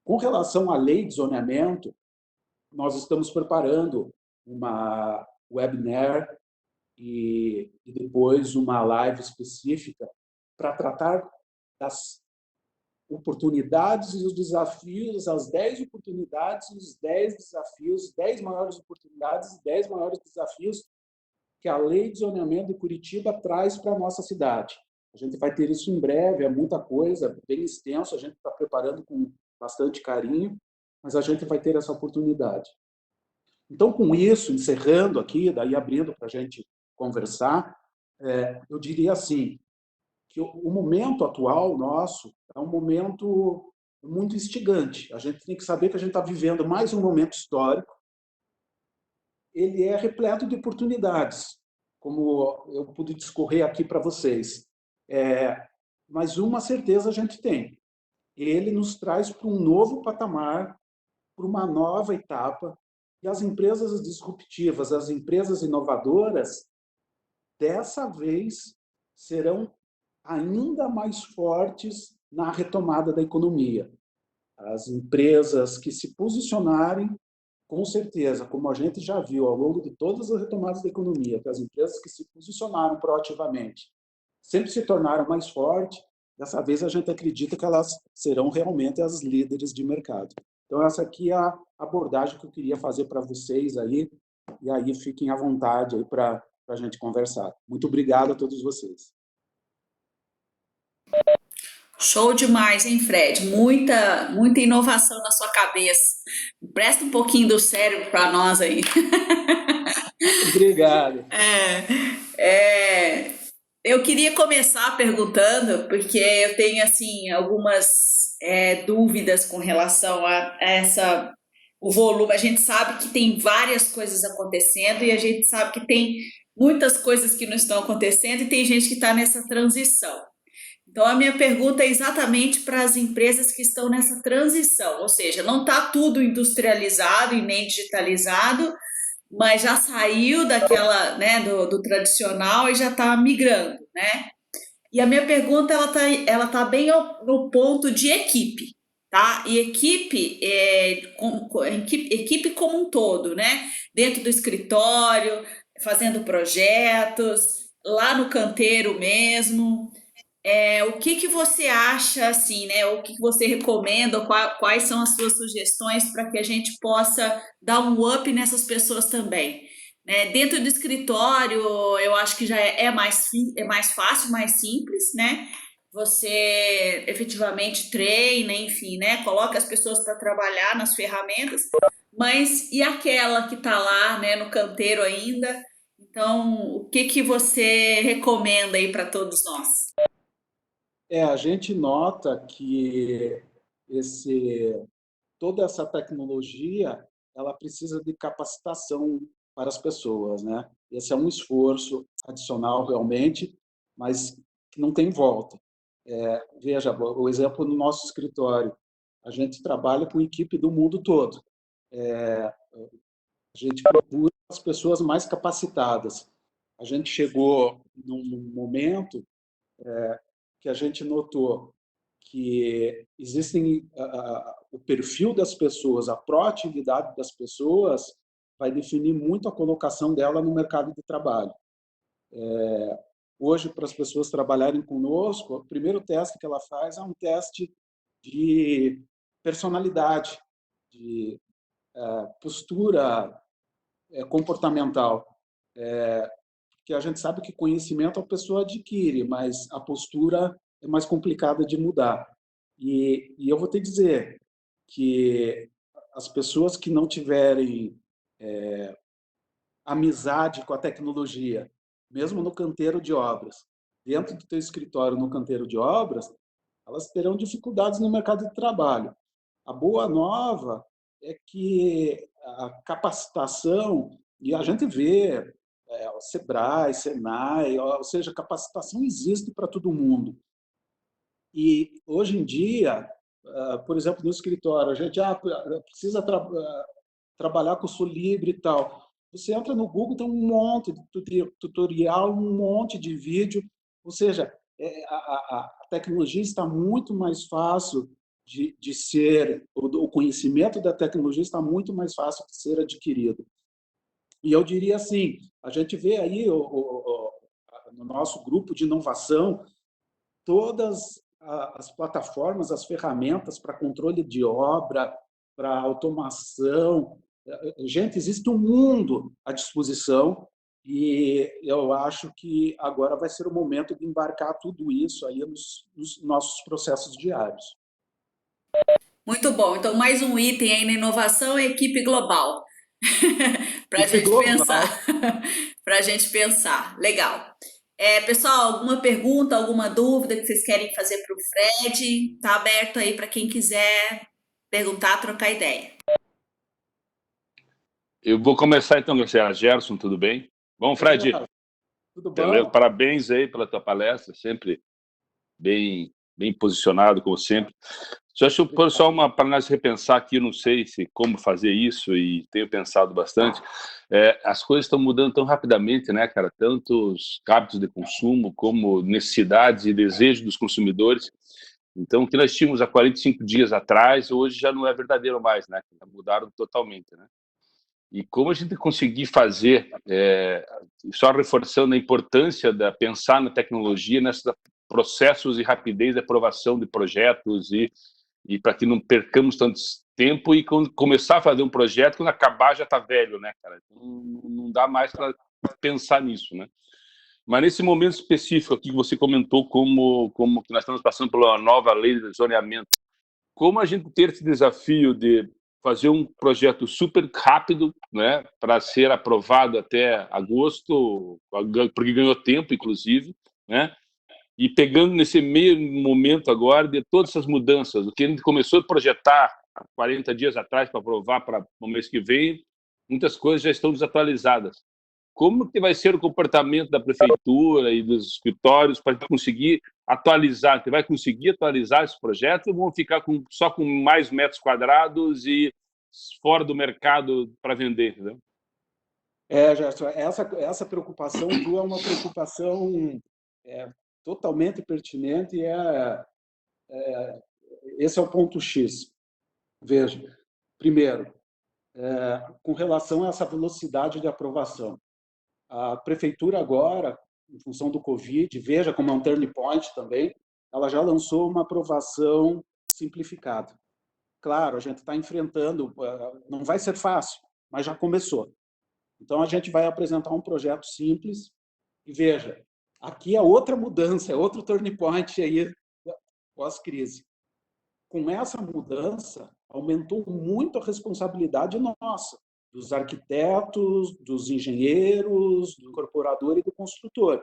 Com relação à lei de zoneamento, nós estamos preparando uma webinar e depois uma live específica para tratar das oportunidades e os desafios, as 10 oportunidades e os 10 desafios, 10 maiores oportunidades e 10 maiores desafios que a Lei de Zoneamento de Curitiba traz para a nossa cidade. A gente vai ter isso em breve, é muita coisa, bem extenso, a gente está preparando com bastante carinho, mas a gente vai ter essa oportunidade. Então, com isso, encerrando aqui, daí abrindo para a gente conversar, eu diria assim, que o momento atual nosso é um momento muito instigante. A gente tem que saber que a gente está vivendo mais um momento histórico. Ele é repleto de oportunidades, como eu pude discorrer aqui para vocês. Mas uma certeza a gente tem. Ele nos traz para um novo patamar, para uma nova etapa, e as empresas disruptivas, as empresas inovadoras, dessa vez serão ainda mais fortes na retomada da economia. As empresas que se posicionarem, com certeza, como a gente já viu ao longo de todas as retomadas da economia, que as empresas que se posicionaram proativamente sempre se tornaram mais fortes, dessa vez a gente acredita que elas serão realmente as líderes de mercado. Então, essa aqui é a abordagem que eu queria fazer para vocês aí, e aí fiquem à vontade aí para a gente conversar. Muito obrigado a todos vocês. Show demais, hein, Fred? Muita inovação na sua cabeça. Presta um pouquinho do cérebro para nós aí. Obrigado. Eu queria começar perguntando, porque eu tenho assim algumas dúvidas com relação a essa o volume. A gente sabe que tem várias coisas acontecendo e a gente sabe que tem muitas coisas que não estão acontecendo e tem gente que está nessa transição. Então, a minha pergunta é exatamente para as empresas que estão nessa transição, ou seja, não está tudo industrializado e nem digitalizado, mas já saiu daquela, né, do tradicional e já está migrando, né? E a minha pergunta ela tá bem no ponto de equipe, tá? E equipe como um todo, né? Dentro do escritório, fazendo projetos, lá no canteiro mesmo. O que que você acha, assim, né? O que que você recomenda? Ou quais são as suas sugestões para que a gente possa dar um up nessas pessoas também? Né? Dentro do escritório, eu acho que já é mais fácil, mais simples, né? Você efetivamente treina, enfim, né? Coloca as pessoas para trabalhar nas ferramentas, mas e aquela que está lá, né, no canteiro ainda? Então, o que que você recomenda aí para todos nós? A gente nota que esse, toda essa tecnologia ela precisa de capacitação para as pessoas, né? Esse é um esforço adicional realmente, mas que não tem volta. Veja, o exemplo no nosso escritório, a gente trabalha com equipe do mundo todo. A gente procura as pessoas mais capacitadas. A gente chegou num momento que a gente notou que existem o perfil das pessoas, a proatividade das pessoas vai definir muito a colocação dela no mercado de trabalho. Hoje, para as pessoas trabalharem conosco, o primeiro teste que ela faz é um teste de personalidade, de postura comportamental. Que a gente sabe que conhecimento a pessoa adquire, mas a postura é mais complicada de mudar. E eu vou te dizer que as pessoas que não tiverem amizade com a tecnologia, mesmo no canteiro de obras, dentro do teu escritório no canteiro de obras, elas terão dificuldades no mercado de trabalho. A boa nova é que a capacitação, e a gente vê o Sebrae, Senai, ou seja, capacitação existe para todo mundo. E hoje em dia, por exemplo, no escritório, a gente precisa trabalhar com o Solibri e tal. Você entra no Google, tem um monte de tutorial, um monte de vídeo. Ou seja, a tecnologia está muito mais fácil de ser, o conhecimento da tecnologia está muito mais fácil de ser adquirido. E eu diria assim, a gente vê aí no nosso grupo de inovação, todas as plataformas, as ferramentas para controle de obra, para automação. Gente, existe um mundo à disposição e eu acho que agora vai ser o momento de embarcar tudo isso aí nos nossos processos diários. Muito bom. Então, mais um item aí na inovação é equipe global. Para a Equipe gente pensar. global. Para a gente pensar. Legal. Pessoal, alguma pergunta, alguma dúvida que vocês querem fazer para o Fred? Está aberto aí para quem quiser perguntar, trocar ideia. Eu vou começar então, Garcia. Gerson, tudo bem? Bom, Fred, Tudo beleza? bom? Parabéns aí pela tua palestra, sempre bem posicionado, como sempre. Só acho só para nós repensar aqui, eu não sei se como fazer isso e tenho pensado bastante. As coisas estão mudando tão rapidamente, né, cara? Tanto os hábitos de consumo como necessidades e desejos dos consumidores. Então, o que nós tínhamos há 45 dias atrás, hoje já não é verdadeiro mais, né? Mudaram totalmente, né? E como a gente conseguir fazer, só reforçando a importância de pensar na tecnologia, nesses processos e rapidez de aprovação de projetos e para que não percamos tanto tempo e começar a fazer um projeto quando acabar já está velho, né, cara? Não dá mais para pensar nisso, né? Mas nesse momento específico aqui que você comentou como que nós estamos passando por uma nova lei de zoneamento, como a gente ter esse desafio de fazer um projeto super rápido, né, para ser aprovado até agosto, porque ganhou tempo, inclusive, né, e pegando nesse meio momento agora de todas essas mudanças, o que a gente começou a projetar há 40 dias atrás para aprovar para o mês que vem, muitas coisas já estão desatualizadas. Como que vai ser o comportamento da prefeitura e dos escritórios para conseguir atualizar? Você vai conseguir atualizar esse projeto ou vão ficar só com mais metros quadrados e fora do mercado para vender? Entendeu? Gerson, essa preocupação tua é uma preocupação totalmente pertinente e esse é o ponto X. Veja, primeiro, com relação a essa velocidade de aprovação. A prefeitura agora, em função do Covid, veja como é um turning point também, ela já lançou uma aprovação simplificada. Claro, a gente está enfrentando, não vai ser fácil, mas já começou. Então, a gente vai apresentar um projeto simples e veja, aqui é outra mudança, é outro turning point aí pós-crise. Com essa mudança, aumentou muito a responsabilidade nossa. dos arquitetos, dos engenheiros, do incorporador e do construtor.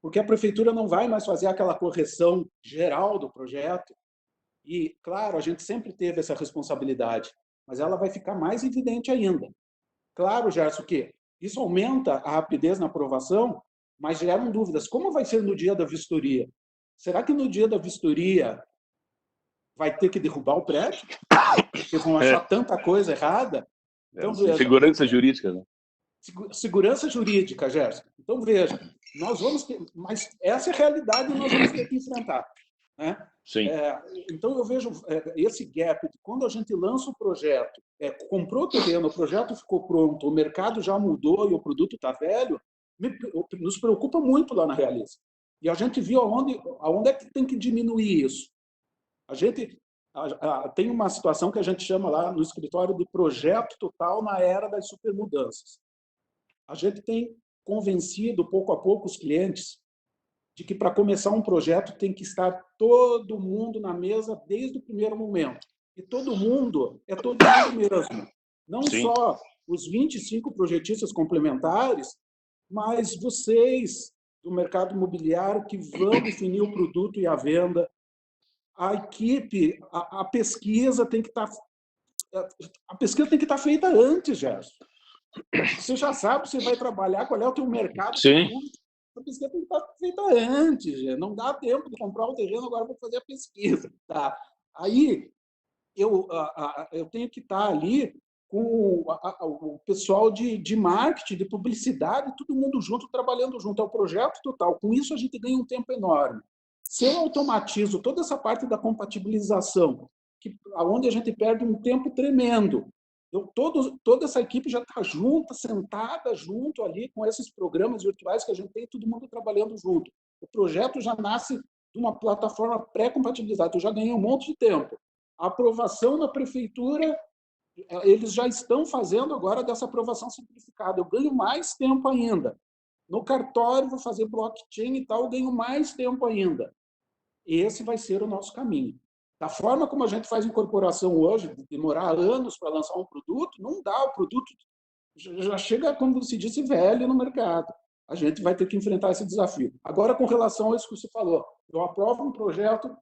Porque a prefeitura não vai mais fazer aquela correção geral do projeto. E, claro, a gente sempre teve essa responsabilidade, mas ela vai ficar mais evidente ainda. Claro, Gerson, que isso aumenta a rapidez na aprovação, mas geram dúvidas. Como vai ser no dia da vistoria? Será que no dia da vistoria vai ter que derrubar o prédio? Porque vão achar tanta coisa errada? Então, veja, segurança jurídica, né? Segurança jurídica, Gerson. Então, veja, nós vamos ter... Mas essa é a realidade que nós vamos ter que enfrentar. Né? Sim. Então, eu vejo esse gap. Quando a gente lança o projeto, comprou o terreno, o projeto ficou pronto, o mercado já mudou e o produto está velho, nos preocupa muito lá na Realiza. E a gente viu aonde é que tem que diminuir isso. A gente tem uma situação que a gente chama lá no escritório de projeto total na era das supermudanças. A gente tem convencido, pouco a pouco, os clientes de que, para começar um projeto, tem que estar todo mundo na mesa desde o primeiro momento. E todo mundo é todo mundo mesmo. Não Sim. Só os 25 projetistas complementares, mas vocês do mercado imobiliário que vão definir o produto e a venda. A equipe, a pesquisa tem que estar... A pesquisa tem que estar feita antes, Gerson. Você já sabe, você vai trabalhar, qual é o teu mercado. Sim. A pesquisa tem que estar feita antes. Não dá tempo de comprar o terreno, agora vou fazer a pesquisa. Tá? Aí, eu tenho que estar ali com o pessoal de marketing, de publicidade, todo mundo junto, trabalhando junto. É o projeto total. Com isso, a gente ganha um tempo enorme. Se eu automatizo toda essa parte da compatibilização, onde a gente perde um tempo tremendo, toda essa equipe já está junta, sentada junto ali com esses programas virtuais que a gente tem, todo mundo trabalhando junto. O projeto já nasce de uma plataforma pré-compatibilizada, eu já ganhei um monte de tempo. A aprovação na prefeitura, eles já estão fazendo agora dessa aprovação simplificada. Eu ganho mais tempo ainda. No cartório, vou fazer blockchain e tal, eu ganho mais tempo ainda. Esse vai ser o nosso caminho. Da forma como a gente faz incorporação hoje, de demorar anos para lançar um produto, não dá, o produto já chega, como se disse, velho no mercado. A gente vai ter que enfrentar esse desafio. Agora, com relação a isso que você falou, eu aprovo um projeto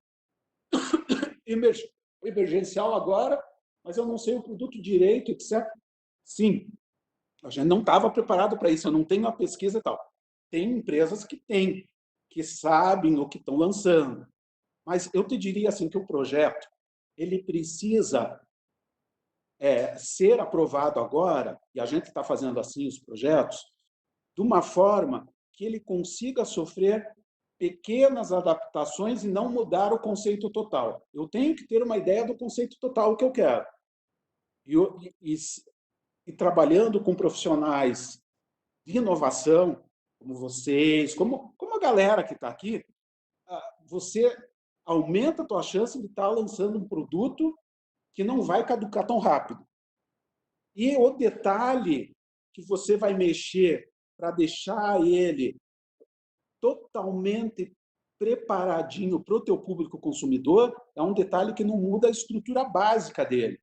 emergencial agora, mas eu não sei o produto direito, etc. Sim, a gente não estava preparado para isso, eu não tenho a pesquisa e tal. Tem empresas que têm, que sabem o que estão lançando. Mas eu te diria assim que o projeto ele precisa ser aprovado agora, e a gente está fazendo assim os projetos, de uma forma que ele consiga sofrer pequenas adaptações e não mudar o conceito total. Eu tenho que ter uma ideia do conceito total que eu quero. E trabalhando com profissionais de inovação, como vocês, como a galera que está aqui, você aumenta a tua chance de estar lançando um produto que não vai caducar tão rápido. E o detalhe que você vai mexer para deixar ele totalmente preparadinho para o teu público consumidor é um detalhe que não muda a estrutura básica dele.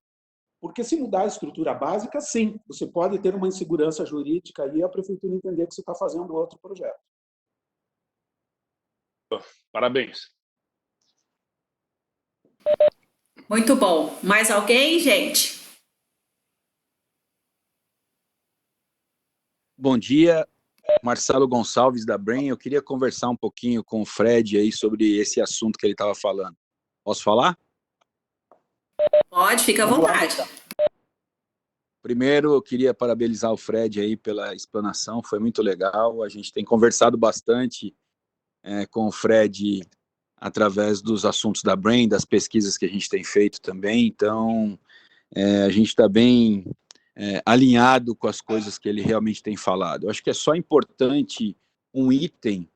Porque se mudar a estrutura básica, sim, você pode ter uma insegurança jurídica e a prefeitura entender que você está fazendo outro projeto. Parabéns. Muito bom. Mais alguém, gente? Bom dia, Marcelo Gonçalves da Brain. Eu queria conversar um pouquinho com o Fred aí sobre esse assunto que ele estava falando. Posso falar? Pode, fica à vontade. Primeiro, eu queria parabenizar o Fred aí pela explanação, foi muito legal. A gente tem conversado bastante com o Fred através dos assuntos da Brain, das pesquisas que a gente tem feito também. Então, a gente está bem alinhado com as coisas que ele realmente tem falado. Eu acho que é só importante um item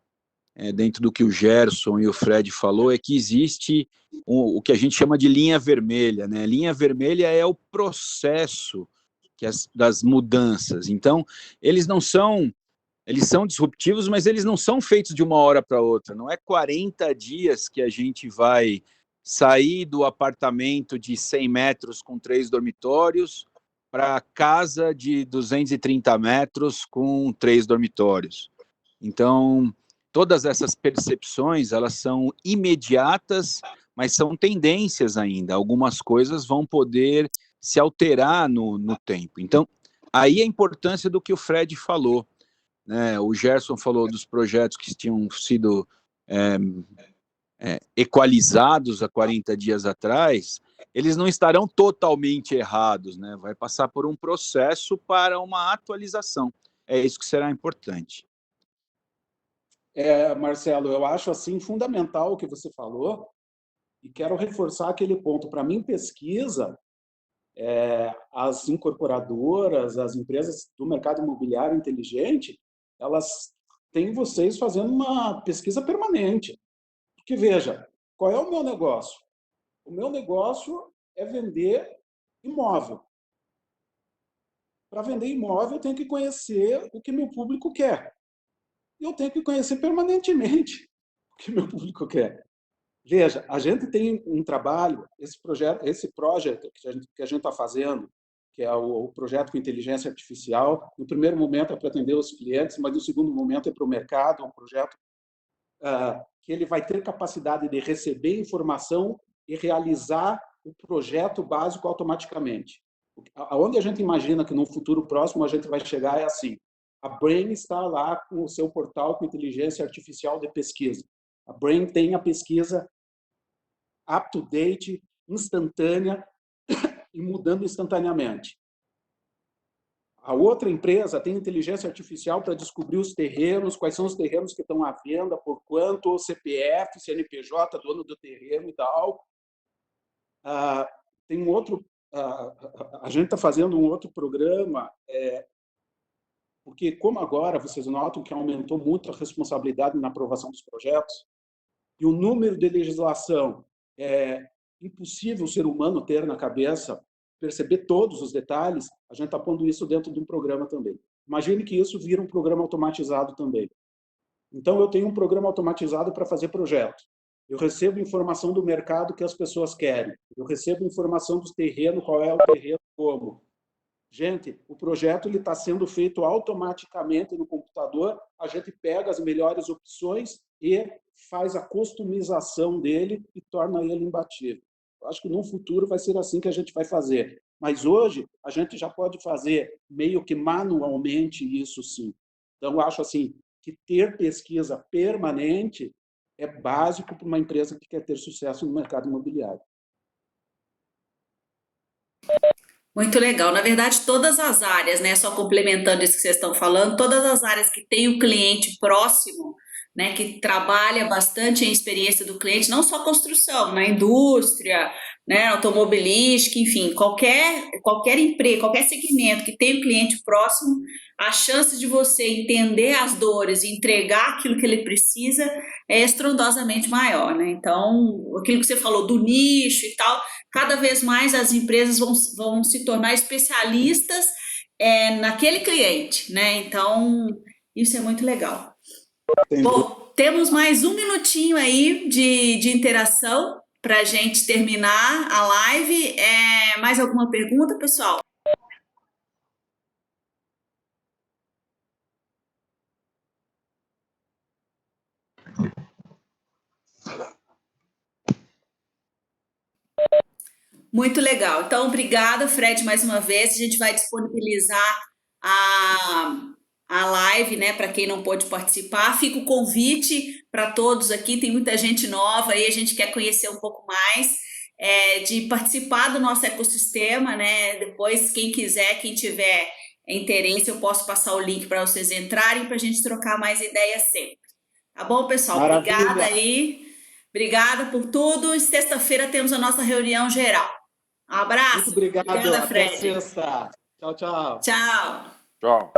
dentro do que o Gerson e o Fred falou, é que existe o que a gente chama de linha vermelha, né? Linha vermelha é o processo das mudanças. Então, eles são disruptivos, mas eles não são feitos de uma hora para outra. Não é 40 dias que a gente vai sair do apartamento de 100 metros com 3 dormitórios para casa de 230 metros com 3 dormitórios. Então, todas essas percepções, elas são imediatas, mas são tendências ainda. Algumas coisas vão poder se alterar no tempo. Então, aí a importância do que o Fred falou, né? O Gerson falou dos projetos que tinham sido equalizados há 40 dias atrás, eles não estarão totalmente errados, né? Vai passar por um processo para uma atualização. É isso que será importante. Marcelo, eu acho assim fundamental o que você falou e quero reforçar aquele ponto. Para mim, pesquisa, as incorporadoras, as empresas do mercado imobiliário inteligente, elas têm vocês fazendo uma pesquisa permanente. Porque, veja, qual é o meu negócio? O meu negócio é vender imóvel. Para vender imóvel, eu tenho que conhecer o que meu público quer. E eu tenho que conhecer permanentemente o que meu público quer. Veja, a gente tem um trabalho, esse projeto que a gente está fazendo, que é o projeto com inteligência artificial, no primeiro momento é para atender os clientes, mas no segundo momento é para o mercado, é um projeto que ele vai ter capacidade de receber informação e realizar o projeto básico automaticamente. Aonde a gente imagina que no futuro próximo a gente vai chegar é assim: a Brain está lá com o seu portal com inteligência artificial de pesquisa. A Brain tem a pesquisa up-to-date, instantânea e mudando instantaneamente. A outra empresa tem inteligência artificial para descobrir os terrenos, quais são os terrenos que estão à venda, por quanto, CPF, CNPJ, dono do terreno e tal. Tem um outro... a gente está fazendo um outro programa, porque como agora vocês notam que aumentou muito a responsabilidade na aprovação dos projetos, e o número de legislação é impossível o ser humano ter na cabeça, perceber todos os detalhes, a gente está pondo isso dentro de um programa também. Imagine que isso vira um programa automatizado também. Então, eu tenho um programa automatizado para fazer projeto. Eu recebo informação do mercado que as pessoas querem. Eu recebo informação dos terrenos, qual é o terreno, como. Gente, o projeto está sendo feito automaticamente no computador, a gente pega as melhores opções e faz a customização dele e torna ele imbatível. Eu acho que no futuro vai ser assim que a gente vai fazer. Mas hoje a gente já pode fazer meio que manualmente isso sim. Então, eu acho assim que ter pesquisa permanente é básico para uma empresa que quer ter sucesso no mercado imobiliário. Muito legal. Na verdade, todas as áreas, né? Só complementando isso que vocês estão falando, todas as áreas que tem o cliente próximo, né? Que trabalha bastante em experiência do cliente, não só construção, na indústria, né? Automobilística, enfim, qualquer empresa, qualquer segmento que tem o cliente próximo, a chance de você entender as dores e entregar aquilo que ele precisa é estrondosamente maior, né? Então, aquilo que você falou do nicho e tal, cada vez mais as empresas vão se tornar especialistas naquele cliente, né? Então, isso é muito legal. Bom, temos mais um minutinho aí de interação para a gente terminar a live. Mais alguma pergunta, pessoal? Muito legal. Então, obrigada, Fred, mais uma vez. A gente vai disponibilizar a live, né, para quem não pôde participar. Fica o convite para todos aqui. Tem muita gente nova aí, a gente quer conhecer um pouco mais, de participar do nosso ecossistema, né? Depois, quem quiser, quem tiver interesse, eu posso passar o link para vocês entrarem para a gente trocar mais ideias sempre. Tá bom, pessoal? Maravilha. Obrigada aí. Obrigada por tudo. E sexta-feira temos a nossa reunião geral. Um abraço. Muito obrigado. Obrigada, Até Fred. sexta. Tchau, tchau. Tchau. Tchau.